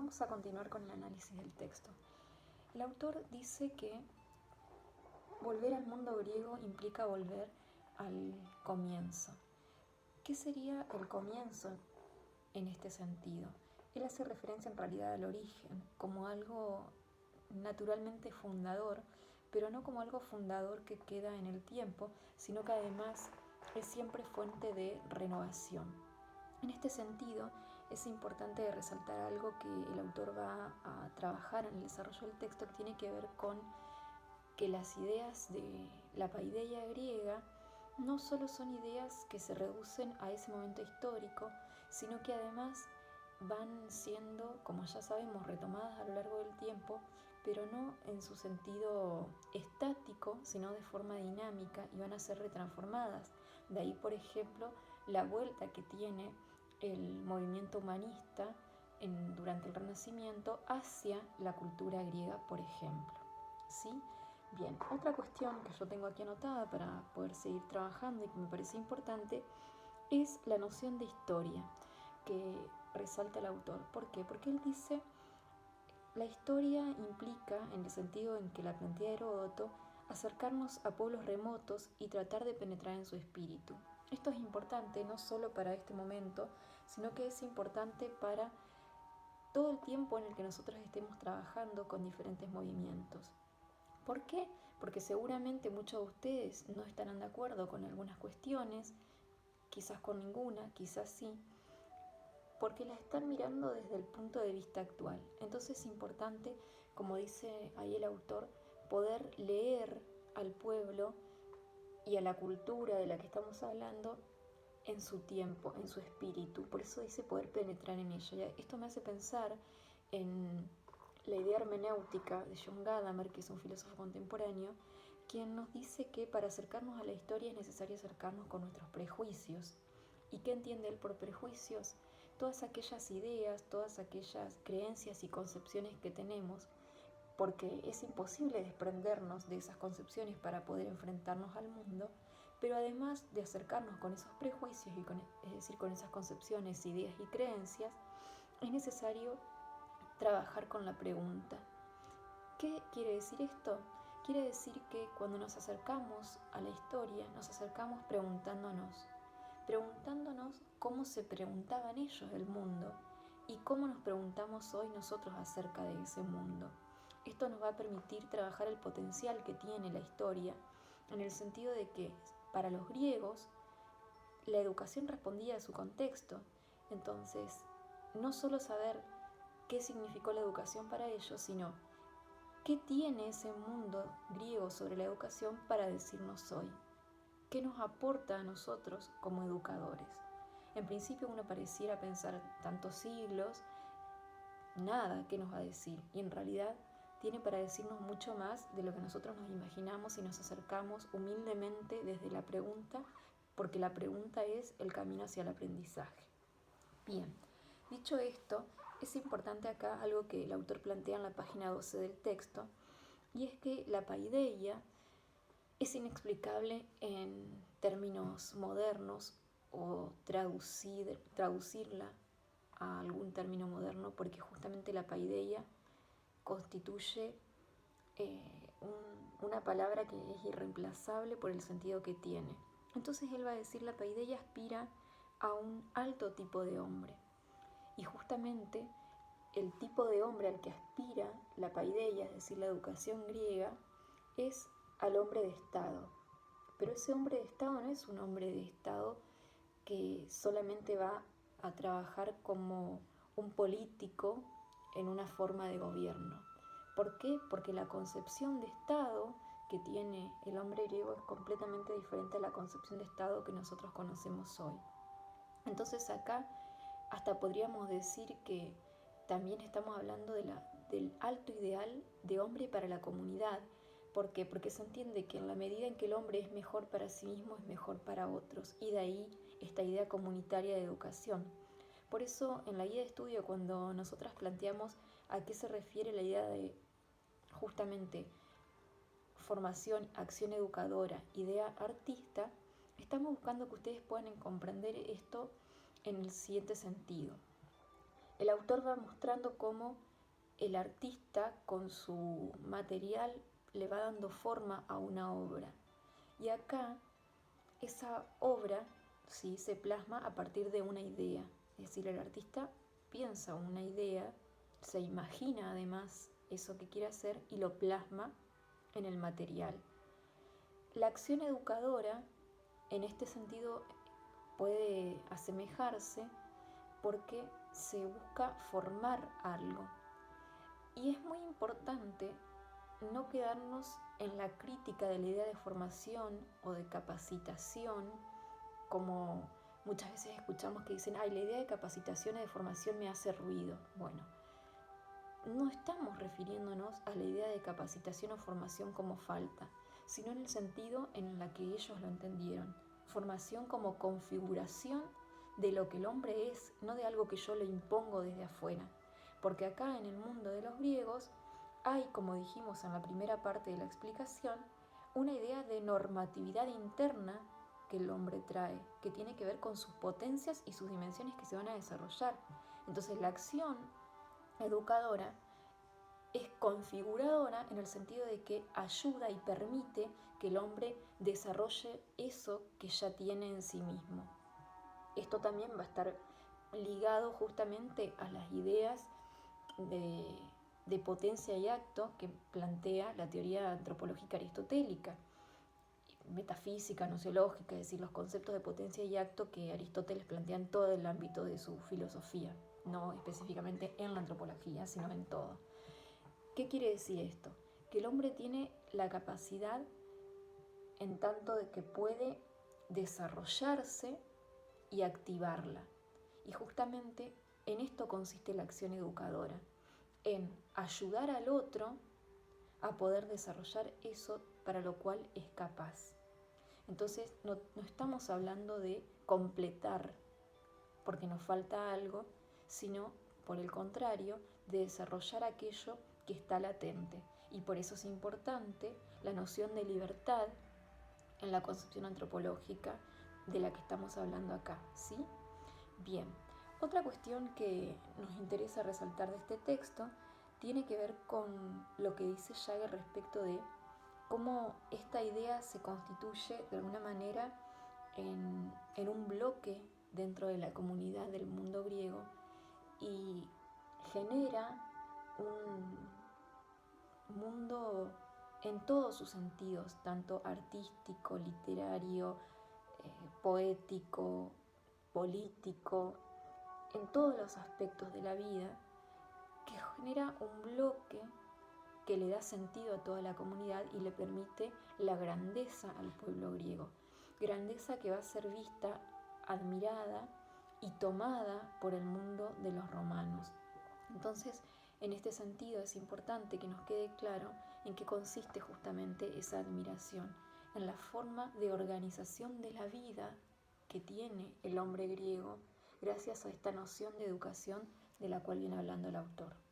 Vamos a continuar con el análisis del texto. El autor dice que volver al mundo griego implica volver al comienzo. ¿Qué sería el comienzo en este sentido? Él hace referencia en realidad al origen, como algo naturalmente fundador, pero no como algo fundador que queda en el tiempo, sino que además es siempre fuente de renovación. En este sentido, es importante resaltar algo que el autor va a trabajar en el desarrollo del texto, que tiene que ver con que las ideas de la paideia griega no solo son ideas que se reducen a ese momento histórico, sino que además van siendo, como ya sabemos, retomadas a lo largo del tiempo, pero no en su sentido estático, sino de forma dinámica, y van a ser retransformadas. De ahí, por ejemplo, la vuelta que tiene el movimiento humanista durante el Renacimiento hacia la cultura griega, por ejemplo. ¿Sí? Bien, otra cuestión que yo tengo aquí anotada para poder seguir trabajando y que me parece importante es la noción de historia que resalta el autor. ¿Por qué? Porque él dice, la historia implica, en el sentido en que la plantea Heródoto, acercarnos a pueblos remotos y tratar de penetrar en su espíritu. Esto es importante no solo para este momento, sino que es importante para todo el tiempo en el que nosotros estemos trabajando con diferentes movimientos. ¿Por qué? Porque seguramente muchos de ustedes no estarán de acuerdo con algunas cuestiones, quizás con ninguna, quizás sí, porque la están mirando desde el punto de vista actual. Entonces es importante, como dice ahí el autor, poder leer al pueblo y a la cultura de la que estamos hablando en su tiempo, en su espíritu. Por eso dice poder penetrar en ella. Y esto me hace pensar en la idea hermenéutica de John Gadamer, que es un filósofo contemporáneo, quien nos dice que para acercarnos a la historia es necesario acercarnos con nuestros prejuicios. ¿Y qué entiende él por prejuicios? Todas aquellas ideas, todas aquellas creencias y concepciones que tenemos, porque es imposible desprendernos de esas concepciones para poder enfrentarnos al mundo, pero además de acercarnos con esos prejuicios, es decir, con esas concepciones, ideas y creencias, es necesario trabajar con la pregunta. ¿Qué quiere decir esto? Quiere decir que cuando nos acercamos a la historia, nos acercamos preguntándonos cómo se preguntaban ellos el mundo y cómo nos preguntamos hoy nosotros acerca de ese mundo. Esto nos va a permitir trabajar el potencial que tiene la historia, en el sentido de que para los griegos la educación respondía a su contexto. Entonces, no solo saber qué significó la educación para ellos, sino qué tiene ese mundo griego sobre la educación para decirnos hoy. ¿Qué nos aporta a nosotros como educadores? En principio uno pareciera pensar tantos siglos, nada que nos va a decir, y en realidad tiene para decirnos mucho más de lo que nosotros nos imaginamos si nos acercamos humildemente desde la pregunta, porque la pregunta es el camino hacia el aprendizaje. Bien, dicho esto, es importante acá algo que el autor plantea en la página 12 del texto, y es que la paideia es inexplicable en términos modernos o traducirla a algún término moderno, porque justamente la paideia constituye una palabra que es irreemplazable por el sentido que tiene. Entonces él va a decir, la paideia aspira a un alto tipo de hombre, y justamente el tipo de hombre al que aspira la paideia, es decir, la educación griega, es al hombre de Estado. Pero ese hombre de Estado no es un hombre de Estado que solamente va a trabajar como un político en una forma de gobierno. ¿Por qué? Porque la concepción de Estado que tiene el hombre griego es completamente diferente a la concepción de Estado que nosotros conocemos hoy. Entonces acá hasta podríamos decir que también estamos hablando del alto ideal de hombre para la comunidad. ¿Por qué? Porque se entiende que en la medida en que el hombre es mejor para sí mismo, es mejor para otros. Y de ahí esta idea comunitaria de educación. Por eso en la guía de estudio, cuando nosotras planteamos a qué se refiere la idea de justamente formación, acción educadora, idea artista, estamos buscando que ustedes puedan comprender esto en el siguiente sentido. El autor va mostrando cómo el artista con su material le va dando forma a una obra. Y acá esa obra, ¿sí?, se plasma a partir de una idea. Es decir, el artista piensa una idea, se imagina además eso que quiere hacer y lo plasma en el material. La acción educadora, en este sentido, puede asemejarse porque se busca formar algo. Y es muy importante no quedarnos en la crítica de la idea de formación o de capacitación, como muchas veces escuchamos que dicen, ay, la idea de capacitación y de formación me hace ruido. Bueno, no estamos refiriéndonos a la idea de capacitación o formación como falta, sino en el sentido en la que ellos lo entendieron. Formación como configuración de lo que el hombre es, no de algo que yo le impongo desde afuera. Porque acá en el mundo de los griegos hay, como dijimos en la primera parte de la explicación, una idea de normatividad interna que el hombre trae, que tiene que ver con sus potencias y sus dimensiones que se van a desarrollar. Entonces la acción educadora es configuradora en el sentido de que ayuda y permite que el hombre desarrolle eso que ya tiene en sí mismo. Esto también va a estar ligado justamente a las ideas de potencia y acto que plantea la teoría antropológica aristotélica, metafísica, nociológica, es decir, los conceptos de potencia y acto que Aristóteles plantea en todo el ámbito de su filosofía, no específicamente en la antropología, sino en todo. ¿Qué quiere decir esto? Que el hombre tiene la capacidad en tanto de que puede desarrollarse y activarla. Y justamente en esto consiste la acción educadora, en ayudar al otro a poder desarrollar eso para lo cual es capaz. Entonces no estamos hablando de completar porque nos falta algo, sino por el contrario, de desarrollar aquello que está latente. Y por eso es importante la noción de libertad en la concepción antropológica de la que estamos hablando acá, ¿sí? Bien, otra cuestión que nos interesa resaltar de este texto tiene que ver con lo que dice Jagger respecto de cómo esta idea se constituye de alguna manera en un bloque dentro de la comunidad del mundo griego y genera un mundo en todos sus sentidos, tanto artístico, literario, poético, político, en todos los aspectos de la vida, que genera un bloque que le da sentido a toda la comunidad y le permite la grandeza al pueblo griego. Grandeza que va a ser vista, admirada y tomada por el mundo de los romanos. Entonces, en este sentido es importante que nos quede claro en qué consiste justamente esa admiración, en la forma de organización de la vida que tiene el hombre griego gracias a esta noción de educación de la cual viene hablando el autor.